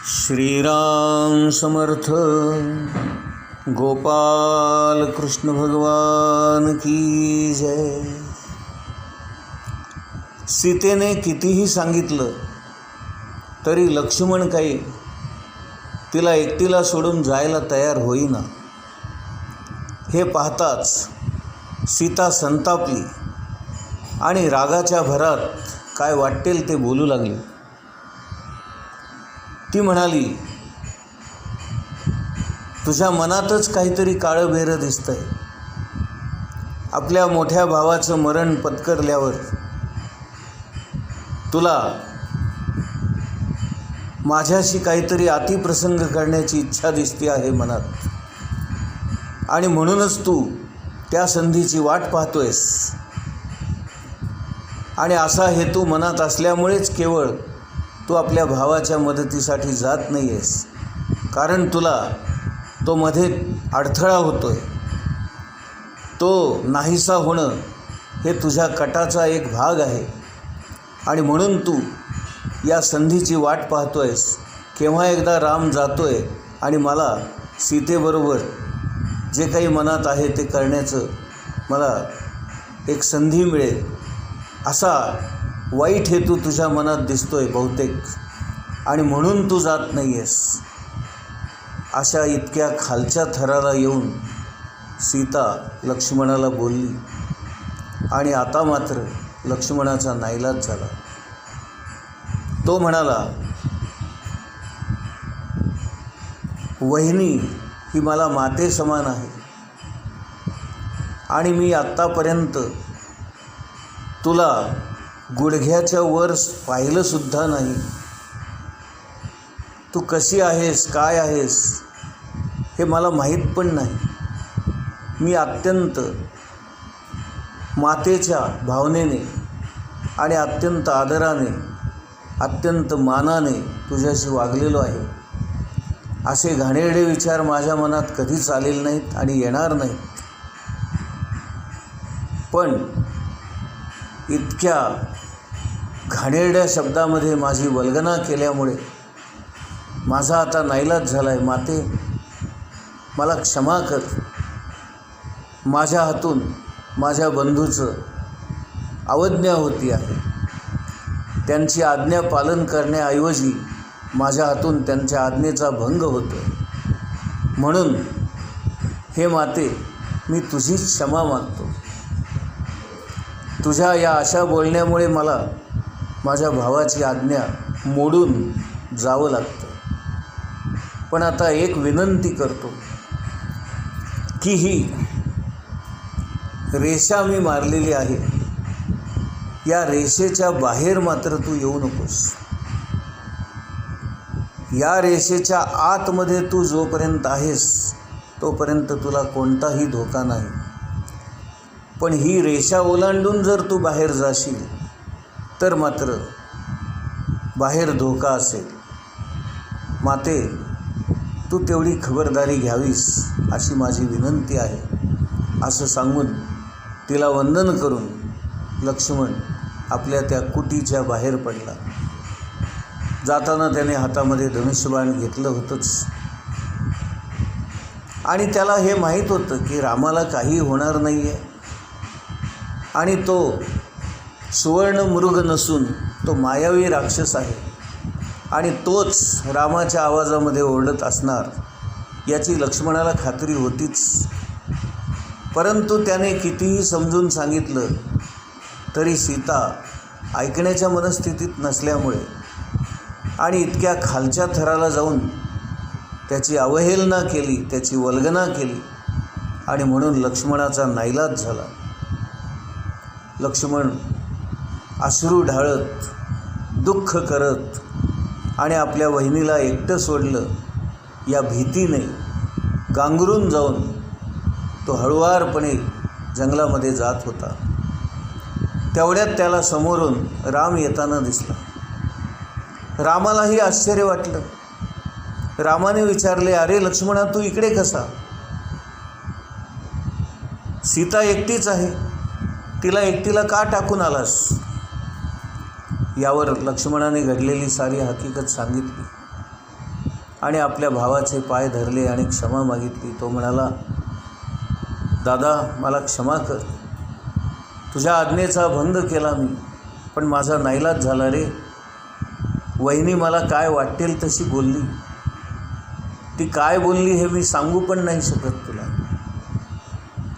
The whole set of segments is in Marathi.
श्रीराम समर्थ. गोपाल कृष्ण भगवान की जय. सीतेने कितीही सांगितलं तरी लक्ष्मण काही तिला एकटीला सोडून जायला तयार होईना. हे पाहताच सीता संतापली आणि रागाच्या भरात काय वाटेल ते बोलू लागली. ती म्हणाली, तुझ्या मनातच काहीतरी काळं बेरं दिसतंय. आपल्या मोठ्या भावाचं मरण पत्करल्यावर तुला माझ्याशी काहीतरी अतिप्रसंग करण्याची इच्छा दिसते आहे मनात, आणि म्हणूनच तू त्या संधीची वाट पाहतोयस. आणि असा हेतू मनात असल्यामुळेच केवळ तू आपल्या भावाच्या मदतीसाठी जात नाही आहेस, कारण तुला तो मध्ये अडथळा होतोय. तो नाहीसा होणं हे तुझ्या कटाचा एक भाग आहे, आणि म्हणून तू या संधीची वाट पाहतोयस. केव्हा एकदा राम जातोय आणि मला सीतेबरोबर जे काही मनात आहे ते करण्याचं मला एक संधी मिळेल, असा वाईट हेतू तुझ्या मनात दिसतोय बहुतेक, आणि म्हणून तू जात नाही आहेस. अशा इतक्या खालच्या थराला येऊन सीता लक्ष्मणाला बोलली. आणि आता मात्र लक्ष्मणाचा नाईलाज झाला. तो म्हणाला, वहिनी ही मला माते समान आहे, आणि मी आत्तापर्यंत तुला गुडघ्याच्या वर पाहिलंसुद्धा नाही. तू कशी आहेस, काय आहेस हे मला माहीत पण नाही. मी अत्यंत मातेच्या भावनेने आणि अत्यंत आदराने, अत्यंत मानाने तुझ्याशी वागलेलो आहे. असे घाणेरडे विचार माझ्या मनात कधीच आलेले नाहीत आणि येणार नाहीत. पण इतक्या घाणेरड्या शब्दामध्ये माझी वल्गना केल्यामुळे माझा आता नाईलाज झाला आहे. माते, मला क्षमा कर. माझ्या हातून माझ्या बंधूचं अवज्ञा होती आहे. त्यांची आज्ञा पालन करण्याऐवजी माझ्या हातून त्यांच्या आज्ञेचा भंग होतो आहे. म्हणून हे माते, मी तुझीच क्षमा मागतो. तुझ्या या अशा बोलण्यामुळे मला माझ्या भावाची आज्ञा मोडून जावं लागतं. पण आता एक विनंती करतो की ही रेषा मी मारलेली आहे, या रेषेच्या बाहेर मात्र तू येऊ नकोस. या रेषेच्या आतमध्ये तू जोपर्यंत आहेस तोपर्यंत तुला कोणताही धोका नाही. पण ही रेषा ओलांडून जर तू बाहेर जाशील तर मात्र बाहेर धोका असेल. माते, तू तेवढी खबरदारी घ्यावीस अशी माझी विनंती आहे. असं सांगून तिला वंदन करून लक्ष्मण आपल्या त्या कुटीच्या बाहेर पडला. जाताना त्याने हातामध्ये धनुष्यबाण घेतलं होतंच, आणि त्याला हे माहीत होतं की रामाला काही होणार नाही आहे, आणि तो सुवर्ण मृग नसून तो मायावी राक्षस आहे, आणि तोच रामाच्या आवाजामध्ये ओरडत असणार याची लक्ष्मणाला खात्री होतीच. परंतु त्याने कितीही समजून सांगितलं तरी सीता ऐकण्याच्या मनस्थितीत नसल्यामुळे आणि इतक्या खालच्या थराला जाऊन त्याची अवहेलना केली, त्याची वल्गना केली, आणि म्हणून लक्ष्मणाचा नाईलाज झाला. लक्ष्मण अश्रू ढाळत, दुःख करत आणि आपल्या वहिनीला एकटं सोडलं या भीतीने गांगरून जाऊन तो हळुवारपणे जंगलामध्ये जात होता. तेवढ्यात त्याला समोरून राम येताना दिसला. रामालाही आश्चर्य वाटलं. रामाने विचारले, अरे लक्ष्मणा, तू इकडे कसा? सीता एकटीच आहे, तिला एकटीला का टाकून आलास? यावर लक्ष्मणाने घडलेली सारी हकीकत सांगितली. आणि आपल्या भावाचे पाय धरले आणि क्षमा मागितली. तो म्हणाला, दादा मला क्षमा कर, तुझ्या आज्ञेचा भंग केला मी, पण माझा नाईलाज झाला रे. वहिनी मला काय वाटेल तशी बोलली. ती काय बोलली हे मी सांगू पण नाही शकत तुला.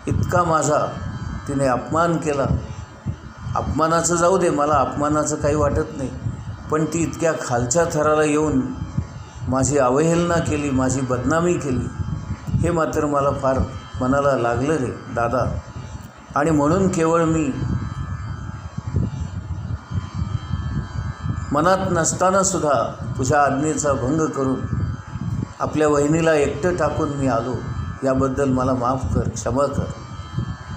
इतका माझा तिने अपमान केला. अपमानाचं जाऊ दे, मला अपमानाचं काही वाटत नाही, पण ती इतक्या खालच्या थराला येऊन माझी अवहेलना केली, माझी बदनामी केली, हे मात्र मला फार मनाला लागलं रे दादा. आणि म्हणून केवळ मी मनात नसतानासुद्धा तुझ्या आज्ञेचा भंग करून आपल्या वहिनीला एकटं टाकून मी आलो. याबद्दल मला माफ कर, क्षमा कर.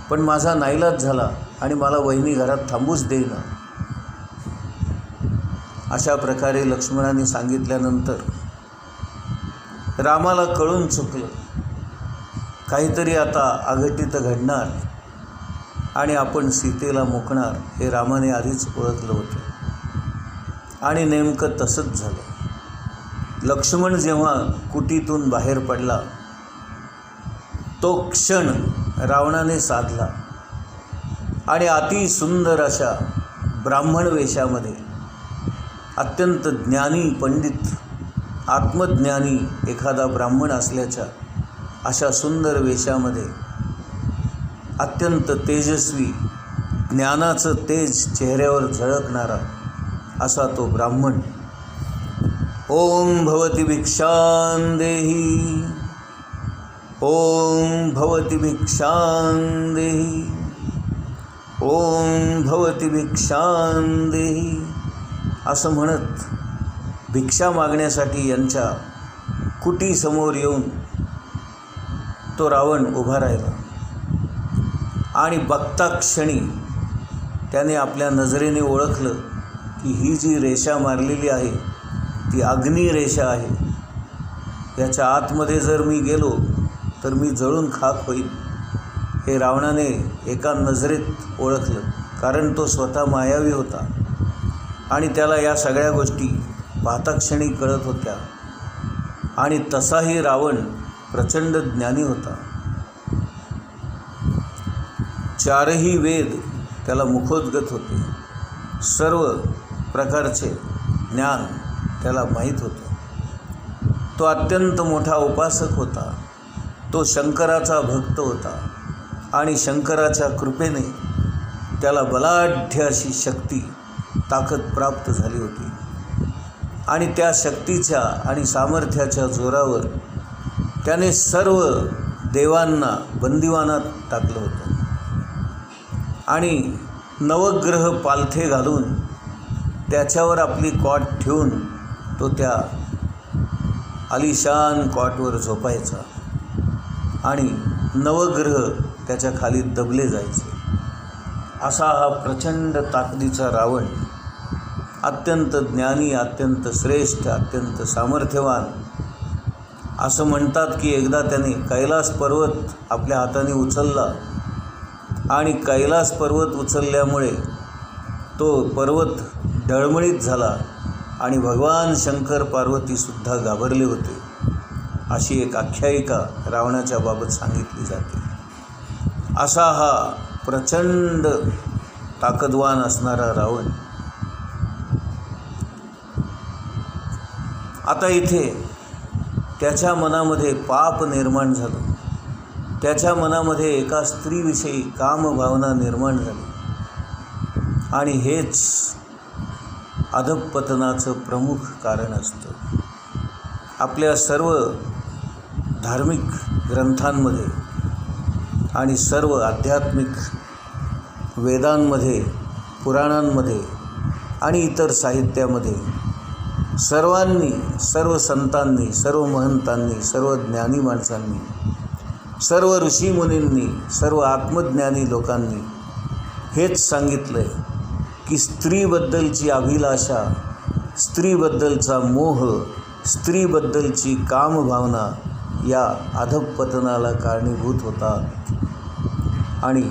पण माझा नाईलाज झाला आणि मला वहिनी घरात थांबूच देईना. अशा प्रकारे लक्ष्मणाने सांगितल्यानंतर रामाला कळून चुकलं, काहीतरी आता अघटित घडणार आणि आपण सीतेला मुकणार हे रामाने आधीच ओळखलं होतं. आणि नेमकं तसंच झालं. लक्ष्मण जेव्हा कुटीतून बाहेर पडला, तो क्षण रावणाने साधला आणि अति सुंदर अशा ब्राह्मण वेशामध्ये, अत्यंत ज्ञानी पंडित आत्मज्ञानी एखादा ब्राह्मण असल्याच्या अशा सुंदर वेशामध्ये, अत्यंत तेजस्वी ज्ञानाचं तेज चेहऱ्यावर झळकणारा असा तो ब्राह्मण, ओम भवती भिक्षां देहि, ओम भवती भिक्षां देहि, ओम भवती भिक्षां देहि असं म्हणत भिक्षा मागण्यासाठी यांच्या कुटीसमोर येऊन तो रावण उभा राहिला. आणि बघता क्षणी त्याने आपल्या नजरेने ओळखलं की ही जी रेषा मारलेली आहे ती अग्निरेषा आहे. याच्या आतमध्ये जर मी गेलो तर मी जळून खाक होईल, हे रावणाने एका नजरेत ओळखलं. कारण तो स्वतः मायावी होता आणि त्याला या सगळ्या गोष्टी पाहताक्षणी कळत होत्या. आणि तसाही रावण प्रचंड ज्ञानी होता. चारही वेद त्याला मुखोद्गत होते. सर्व प्रकारचे ज्ञान त्याला माहीत होतं. तो अत्यंत मोठा उपासक होता. तो शंकराचा भक्त होता आणि शंकराच्या कृपेने त्याला बलाढ्य अशी शक्ती, ताकद प्राप्त झाली होती. आणि त्या शक्तीच्या आणि सामर्थ्याच्या जोरावर त्याने सर्व देवांना बंदिवानात टाकलं होतं. आणि नवग्रह पालथे घालून त्याच्यावर आपली कॉट ठेवून तो त्या आलिशान कॉटवर झोपायचा आणि नवग्रह त्याच्या खाली दबले जायचे. असा हा प्रचंड ताकदीचा रावण, अत्यंत ज्ञानी, अत्यंत श्रेष्ठ, अत्यंत सामर्थ्यवान. असं म्हणतात की एकदा त्याने कैलास पर्वत आपल्या हाताने उचलला आणि कैलास पर्वत उचलल्यामुळे तो पर्वत डळमळीत झाला आणि भगवान शंकर पार्वतीसुद्धा घाबरले होते. अशी एक आख्यायिका रावणाच्या बाबत सांगितली जाते. असा हा प्रचंड ताकदवान असणारा रावण आता इथे त्याच्या मनामध्ये पाप निर्माण झालं. त्याच्या मनामध्ये एका स्त्रीविषयी कामभावना निर्माण झाली आणि हेच अधःपतनाचं प्रमुख कारण असतं. आपल्या सर्व धार्मिक ग्रंथांमध्ये आणि सर्व आध्यात्मिक वेदांमध्ये, पुराणांमध्ये आणि इतर साहित्यामध्ये सर्वांनी, सर्व संतांनी, सर्व महंतांनी, सर्व ज्ञानी माणसांनी, सर्व ऋषीमुनींनी, सर्व आत्मज्ञानी लोकांनी हेच सांगितलं आहे की स्त्रीबद्दलची अभिलाषा, स्त्रीबद्दलचा मोह, स्त्रीबद्दलची कामभावना या अधःपतनाला कारणीभूत होतात. आणि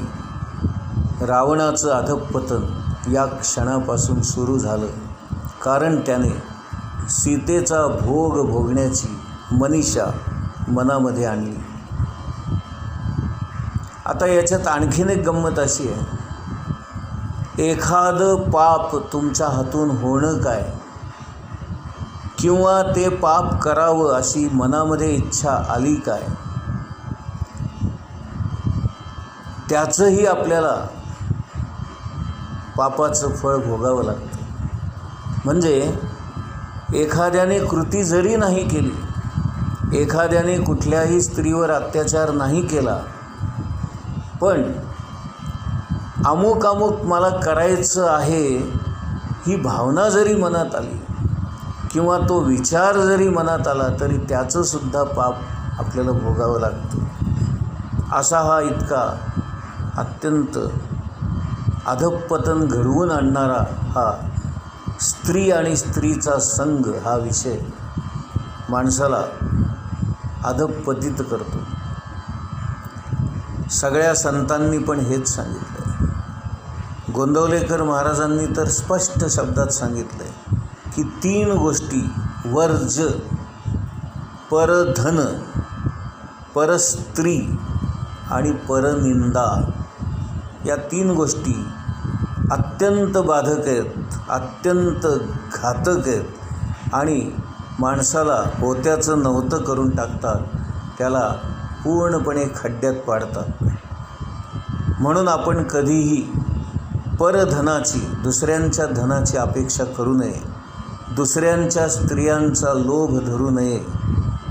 रावणाचं अधःपतन या क्षणापासून सुरू झालं, कारण त्याने सीतेचा भोग भोगण्याची मनीषा मनामध्ये आणली. आता याच्यात आणखीन एक गंमत अशी आहे, एखादं पाप तुमच्या हातून होणं काय किंवा ते पाप करावं अशी मनामध्ये इच्छा आली काय, त्याचंही आपल्याला पापाचं फळ भोगावं लागतं. म्हणजे एखाद्याने कृती जरी नाही केली, एखाद्याने कुठल्याही स्त्रीवर अत्याचार नाही केला, पण अमुक अमुक मला करायचं आहे ही भावना जरी मनात आली किंवा तो विचार जरी मनात आला तरी त्याचंसुद्धा पाप आपल्याला भोगावं लागतं. असा हा इतका अत्यंत अधःपतन घडवून आणणारा हा स्त्री आणि स्त्रीचा संग हा विषय माणसाला अधःपतित करतो. सगळ्या संतांनी पण हेच सांगितलं आहे. गोंदवलेकर महाराजांनी तर स्पष्ट शब्दात सांगितलं आहे की 3 गोष्टी वर्ज, परधन, परस्त्री आणि परनिंदा, या 3 गोष्टी अत्यंत बाधक आहेत, अत्यंत घातक आहेत आणि माणसाला होत्याचं नव्हतं करून टाकतात, त्याला पूर्णपणे खड्ड्यात पाडतात. म्हणून आपण कधीही परधनाची, दुसऱ्यांच्या धनाची अपेक्षा करू नये, दुसऱ्यांच्या स्त्रियांचा लोभ धरू नये,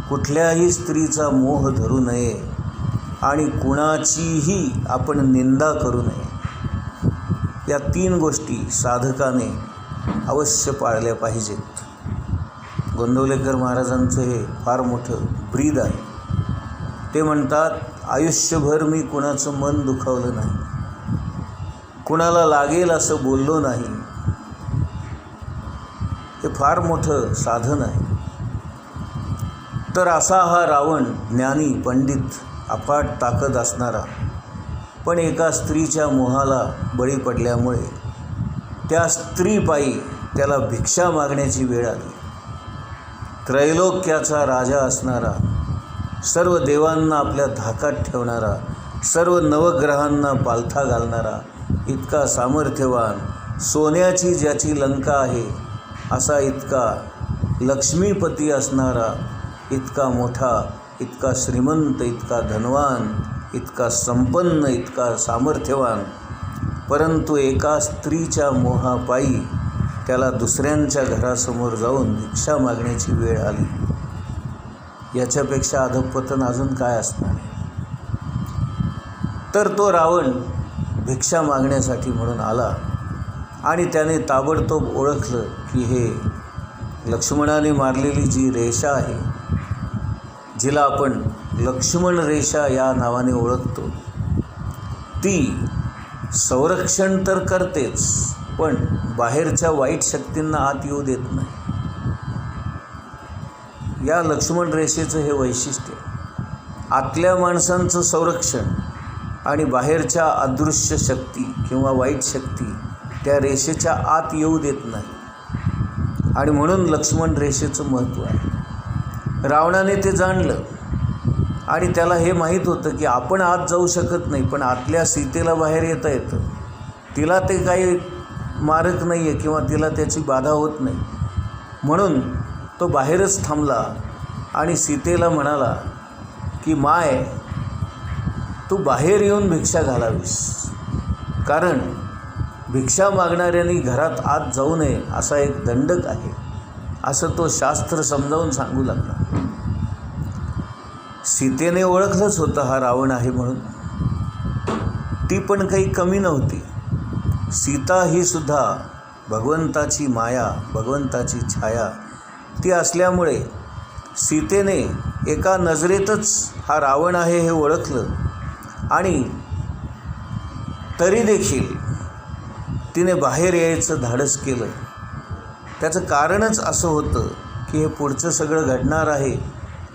कुठल्याही स्त्रीचा मोह धरू नये आणि कुणाचीही आपण निंदा करू नये. या 3 गोष्टी साधकाने अवश्य पाळल्या पाहिजेत. गोंदवलेकर महाराजांचं हे फार मोठं ब्रीद आहे. ते म्हणतात, आयुष्यभर मी कुणाचं मन दुखावलं नाही, कुणाला लागेल असं बोललो नाही. हे फार मोठं साधन आहे. तर असा हा रावण, ज्ञानी, पंडित, अफाट ताकद असणारा, पण एका स्त्रीच्या मोहाला बळी पडल्यामुळे त्या स्त्रीपायी त्याला भिक्षा मागण्याची वेळ आली. त्रैलोक्याचा राजा असणारा, सर्व देवांना आपल्या धाकात ठेवणारा, सर्व नवग्रहांना पालथा घालणारा, इतका सामर्थ्यवान, सोन्याची ज्याची लंका आहे असा इतका लक्ष्मीपती असणारा, इतका मोठा, इतका श्रीमंत, इतका धनवान, इतका संपन्न, इतका सामर्थ्यवान, परंतु एका स्त्रीच्या मोहापायी त्याला दुसऱ्यांच्या घरासमोर जाऊन भिक्षा मागण्याची वेळ आली. याच्यापेक्षा अधःपतन अजून काय असणार. तर तो रावण भिक्षा मागण्यासाठी म्हणून आला आणि त्याने ताबडतोब ओळखलं की हे लक्ष्मणाने मारलेली जी रेषा आहे, जिला आपण लक्ष्मण रेषा या नावाने ओळखतो, ती संरक्षण तर करतेच, पण बाहेरच्या वाईट शक्तींना आत येऊ देत नाही. या लक्ष्मण रेषेचं हे वैशिष्ट्य, आतल्या माणसांचं संरक्षण आणि बाहेरच्या अदृश्य शक्ती किंवा वाईट शक्ती त्या रेषेच्या आत येऊ देत नाही. आणि म्हणून लक्ष्मण रेषेचं महत्त्व आहे. रावणाने ते जाणलं आणि त्याला हे माहीत होतं की आपण आत जाऊ शकत नाही, पण आतल्या सीतेला बाहेर येता येतं. तिला ते काही मारक नाही आहे किंवा तिला त्याची बाधा होत नाही. म्हणून तो बाहेरच थांबला आणि सीतेला म्हणाला की माय, तू बाहेर येऊन भिक्षा घालावीस, कारण भिक्षा मागणाऱ्यांनी घरात आत जाऊ नये असा एक दंडक आहे, असं तो शास्त्र समजावून सांगू लागला. सीतेने ओळखलंच होतं हा रावण आहे म्हणून. ती पण काही कमी नव्हती. सीता ही सुद्धा भगवंताची माया, भगवंताची छाया ती असल्यामुळे सीतेने एका नजरेतच हा रावण आहे हे ओळखलं आणि तरी देखील तिने बाहेर यायचं धाडस केलं. त्याचं कारणच असं होतं की हे पुढचं सगळं घडणार आहे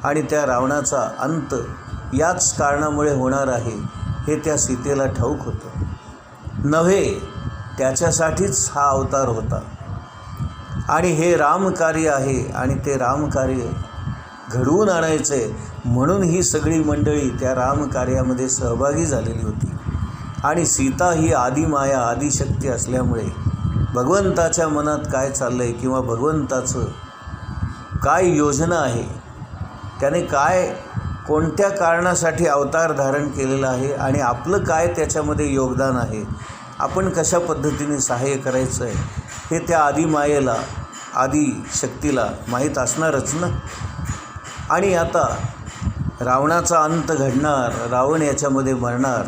आणि त्या रावणाचा अंत याच कारणामुळे होणार आहे हे त्या सीतेला ठाऊक होतं. नव्हे, त्याच्यासाठीच हा अवतार होता आणि हे रामकार्य आहे आणि ते रामकार्य घडवून आणायचं आहे म्हणून ही सगळी मंडळी त्या रामकार्यामध्ये सहभागी झालेली होती. आणि सीता ही आदिमाया आदिशक्ती असल्यामुळे भगवंताच्या मनात काय चाललं आहे किंवा भगवंताचं काय योजना आहे, त्याने काय कोणत्या कारणासाठी अवतार धारण केलेला आहे आणि आपलं काय त्याच्यामध्ये योगदान आहे, आपण कशा पद्धतीने सहाय्य करायचं आहे हे त्या आदिमायेला आदिशक्तीला माहीत असणारच ना. आणि आता रावणाचा अंत घडणार, रावण याच्यामध्ये मरणार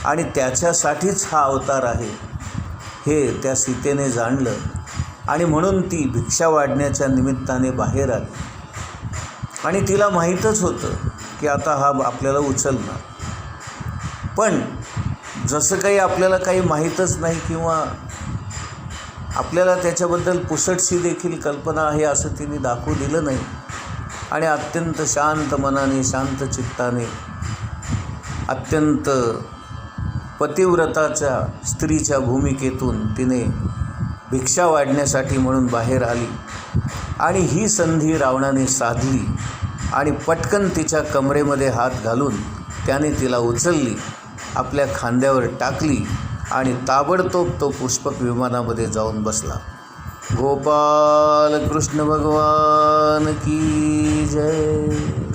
आणि त्याच्यासाठीच हा अवतार आहे हे त्या सीतेने जाणलं आणि म्हणून ती भिक्षा वाढण्याच्या निमित्ताने बाहेर आली. आणि तिला माहीतच होतं की आता हा आपल्याला उचलणार. पण जसं काही आपल्याला काही माहीतच नाही किंवा आपल्याला त्याच्याबद्दल पुसटशी देखील कल्पना आहे असं तिने दाखवू दिलं नाही. आणि अत्यंत शांत मनाने, शांत चित्ताने, अत्यंत पतिव्रताच्या स्त्रीच्या भूमिकेतून तिने भिक्षा वाढण्यासाठी म्हणून बाहेर आली. आणि ही संधी रावणाने साधली आणि पटकन तिच्या कमरेमध्ये हात घालून त्याने तिला उचलली, आपल्या खांद्यावर टाकली आणि ताबडतोब तो पुष्पक विमानामध्ये जाऊन बसला. गोपाल कृष्ण भगवान की जय.